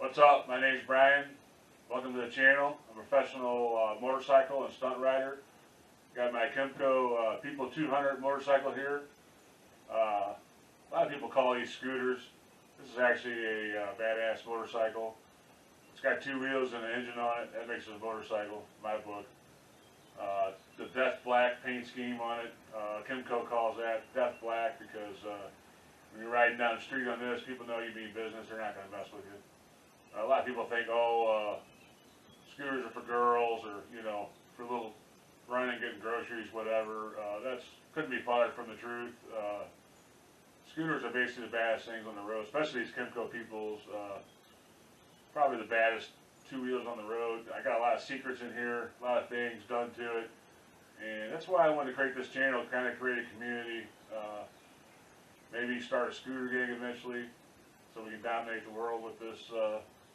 What's up? My name's Brian. Welcome to the channel. I'm a professional motorcycle and stunt rider. Got my Kemco People 200 motorcycle here. A lot of people call these scooters. This is actually a badass motorcycle. It's got two wheels and an engine on it. That makes it a motorcycle, in my book. The Death Black paint scheme on it. Kemco calls that Death Black because when you're riding down the street on this, people know you mean business. They're not going to mess with you. A lot of people think, scooters are for girls or, for a little running, getting groceries, whatever. That's couldn't be farther from the truth. Scooters are basically the baddest things on the road, especially these Kemco Peoples. Probably the baddest two wheels on the road. I got a lot of secrets in here, a lot of things done to it. And that's why I wanted to create this channel, kind of create a community. Maybe start a scooter gang eventually so we can dominate the world with this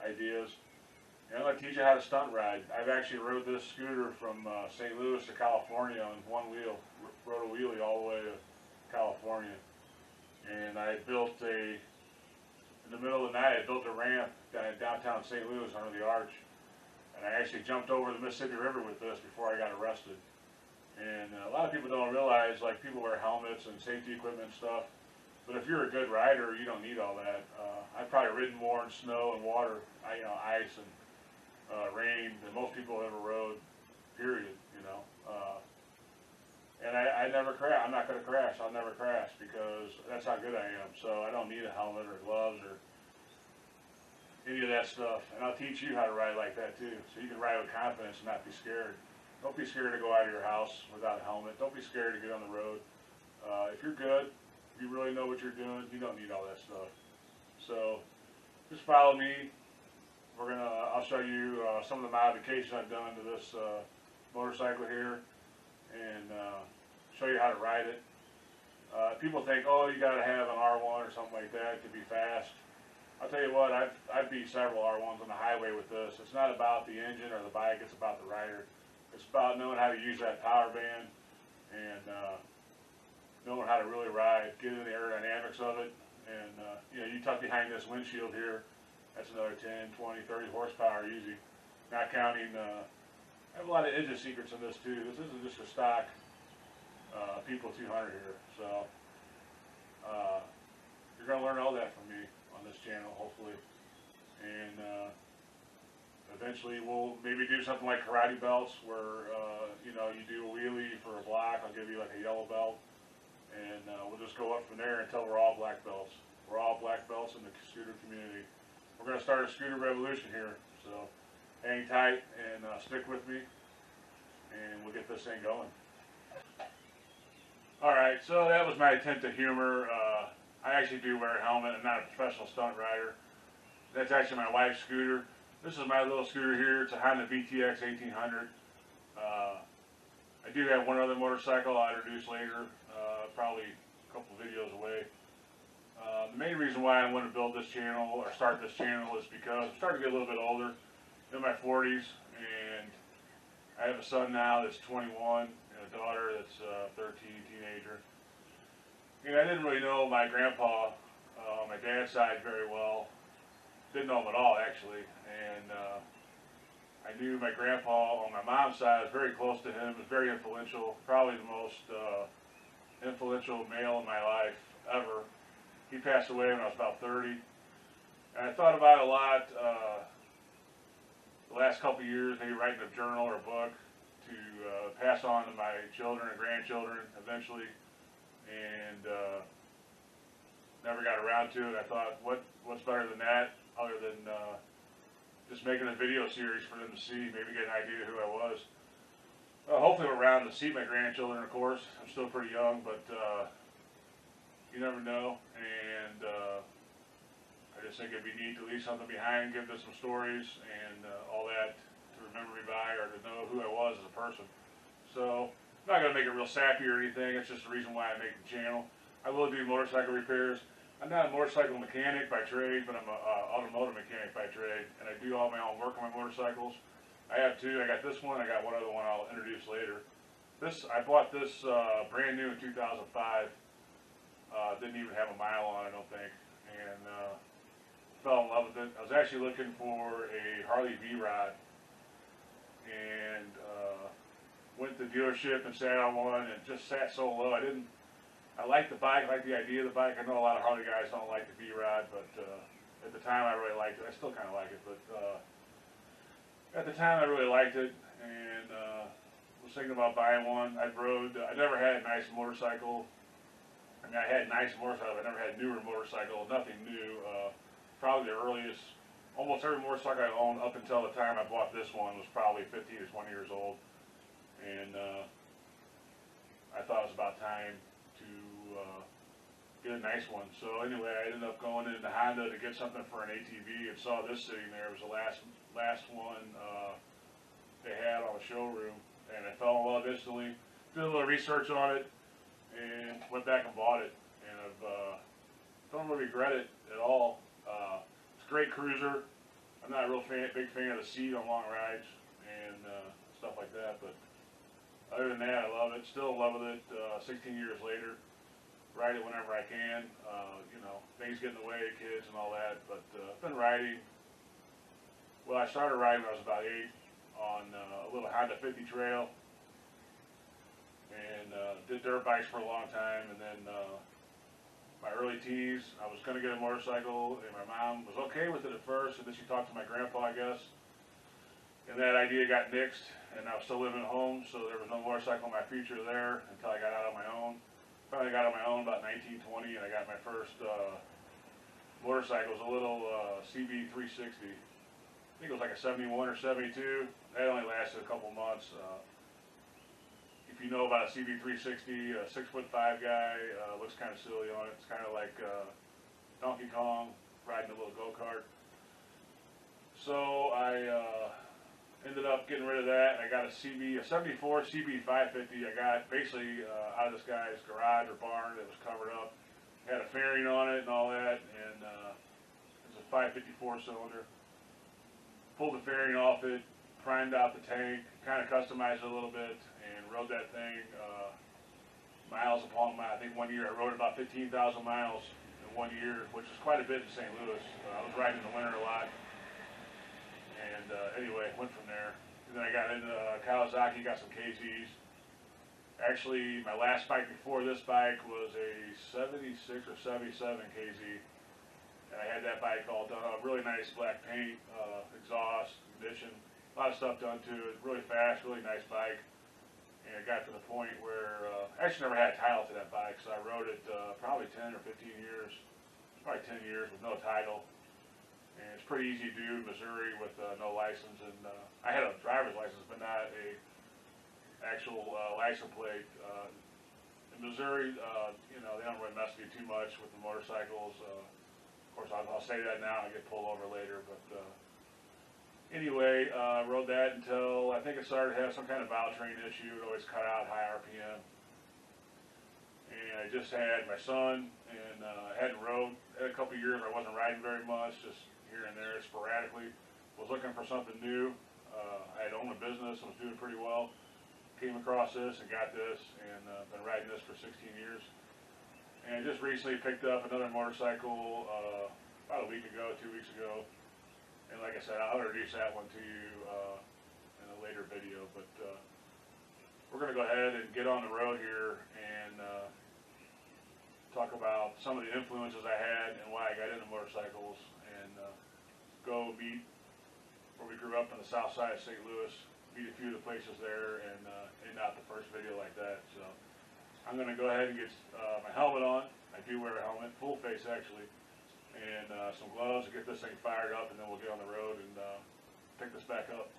ideas. And I'm going to teach you how to stunt ride. I've actually rode this scooter from St. Louis to California on one wheel. Rode a wheelie all the way to California. And I built in the middle of the night, I built a ramp down in downtown St. Louis under the arch. And I actually jumped over the Mississippi River with this before I got arrested. And a lot of people don't realize, like, people wear helmets and safety equipment and stuff. But if you're a good rider, you don't need all that. I've probably ridden more in snow and water, ice and rain than most people have ever rode, period, And I never crash. I'm not going to crash. I'll never crash because that's how good I am. So I don't need a helmet or gloves or any of that stuff. And I'll teach you how to ride like that too. So you can ride with confidence and not be scared. Don't be scared to go out of your house without a helmet. Don't be scared to get on the road. If you're good, you really know what you're doing, you don't need all that stuff. So just follow me. I'll show you some of the modifications I've done to this motorcycle here and show you how to ride it. People think, oh, you got to have an R1 or something like that to be fast. I'll tell you what, I've beat several R1s on the highway with this. It's not about the engine or the bike, it's about the rider. It's about knowing how to use that power band and knowing how to really ride, get in the aerodynamics of it, and you tuck behind this windshield here, that's another 10, 20, 30 horsepower easy. Not counting, I have a lot of engine secrets in this too. This isn't just a stock People 200 here, so you're going to learn all that from me on this channel, hopefully, and eventually we'll maybe do something like karate belts where you do a wheelie for a block. I'll give you like a yellow belt. And we'll just go up from there until we're all black belts. We're all black belts in the scooter community. We're going to start a scooter revolution here. So hang tight and stick with me, and we'll get this thing going. Alright, so that was my attempt at humor. I actually do wear a helmet. I'm not a professional stunt rider. That's actually my wife's scooter. This is my little scooter here. It's a Honda VTX 1800. I do have one other motorcycle I'll introduce later, probably a couple videos away. The main reason why I want to build this channel or start this channel is because I'm starting to get a little bit older, in my 40s, and I have a son now that's 21 and a daughter that's 13, teenager. And I didn't really know my grandpa on my dad's side very well. Didn't know him at all, actually, and I knew my grandpa on my mom's side. I was very close to him. Was very influential. Probably the most influential male in my life ever. He passed away when I was about 30. And I thought about it a lot the last couple of years, maybe writing a journal or a book to pass on to my children and grandchildren eventually. And never got around to it. I thought, what's better than that other than just making a video series for them to see, maybe get an idea of who I was. Hopefully I'm around to see my grandchildren, of course. I'm still pretty young, but you never know. And I just think it'd be neat to leave something behind, give them some stories and all that to remember me by or to know who I was as a person. So I'm not going to make it real sappy or anything. It's just the reason why I make the channel. I will do motorcycle repairs. I'm not a motorcycle mechanic by trade, but I'm an automotive mechanic by trade, and I do all my own work on my motorcycles. I have two. I got this one. I got one other one I'll introduce later. I bought this brand new in 2005. Didn't even have a mile on it, I don't think, and fell in love with wasn't. I was actually looking for a Harley V-Rod, and went to the dealership and sat on one, and just sat so low. I liked the bike, I liked the idea of the bike. I know a lot of Harley guys don't like the V-Rod, but at the time I really liked it. I still kind of like it, but at the time I really liked it, and was thinking about buying one. I never had a nice motorcycle. I mean, I had nice motorcycles. I never had newer motorcycles, nothing new. Probably the earliest, almost every motorcycle I owned up until the time I bought this one was probably 15 to 20 years old. And I thought it was about time to get a nice one. So anyway, I ended up going into Honda to get something for an ATV and saw this sitting there. It was the last one they had on the showroom, and I fell in love instantly. Did a little research on it, and went back and bought it. And I've don't really regret it at all. It's a great cruiser. I'm not a big fan of the seat on long rides and stuff like that, but other than that, I love it. Still in love with it 16 years later. Ride it whenever I can. You know, things get in the way, kids and all that, but I've been riding. Well, I started riding when I was about 8 on a little Honda 50 trail, and did dirt bikes for a long time, and then my early teens, I was going to get a motorcycle, and my mom was okay with it at first, and then she talked to my grandpa, I guess, and that idea got nixed, and I was still living at home, so there was no motorcycle in my future there until I got out on my own. Finally got on my own about 1920, and I got my first motorcycle. It was a little CB 360. I think it was like a 71 or 72. That only lasted a couple months. If you know about a CB 360, a 6'5" guy, looks kind of silly on it. It's kind of like Donkey Kong riding a little go-kart. So I ended up getting rid of that. I got a 74 CB 550. I got basically out of this guy's garage or barn that was covered up. Had a fairing on it and all that, and it was a 554 cylinder. Pulled the fairing off it, primed out the tank, kind of customized it a little bit, and rode that thing miles upon miles. I think one year I rode about 15,000 miles in 1 year, which is quite a bit in St. Louis. I was riding in the winter a lot. And anyway, went from there. And then I got into Kawasaki, got some KZs. Actually, my last bike before this bike was a 76 or 77 KZ. And I had that bike all done up, really nice black paint, exhaust, condition, a lot of stuff done to it. Really fast, really nice bike. And it got to the point where I actually never had a title to that bike, so I rode it probably 10 or 15 years, probably 10 years with no title. And it's pretty easy to do in Missouri with no license, and I had a driver's license, but not a actual license plate. In Missouri, you know, they don't really mess with you too much with the motorcycles. Of course, I'll say that now and get pulled over later, but anyway, rode that until I think it started to have some kind of valve train issue. It always cut out high RPM. And I just had my son, and hadn't rode in a couple of years. I wasn't riding very much, just here and there sporadically. Was looking for something new. I had owned a business and was doing pretty well. Came across this and got this, and been riding this for 16 years. And just recently picked up another motorcycle about a week ago, 2 weeks ago. And like I said, I'll introduce that one to you in a later video. But we're going to go ahead and get on the road here and talk about some of the influences I had and why I got into motorcycles, and go meet where we grew up in the south side of St. Louis, meet a few of the places there, and end out the first video like that. So I'm going to go ahead and get my helmet on. I do wear a helmet, full face actually, and some gloves to get this thing fired up, and then we'll get on the road and pick this back up.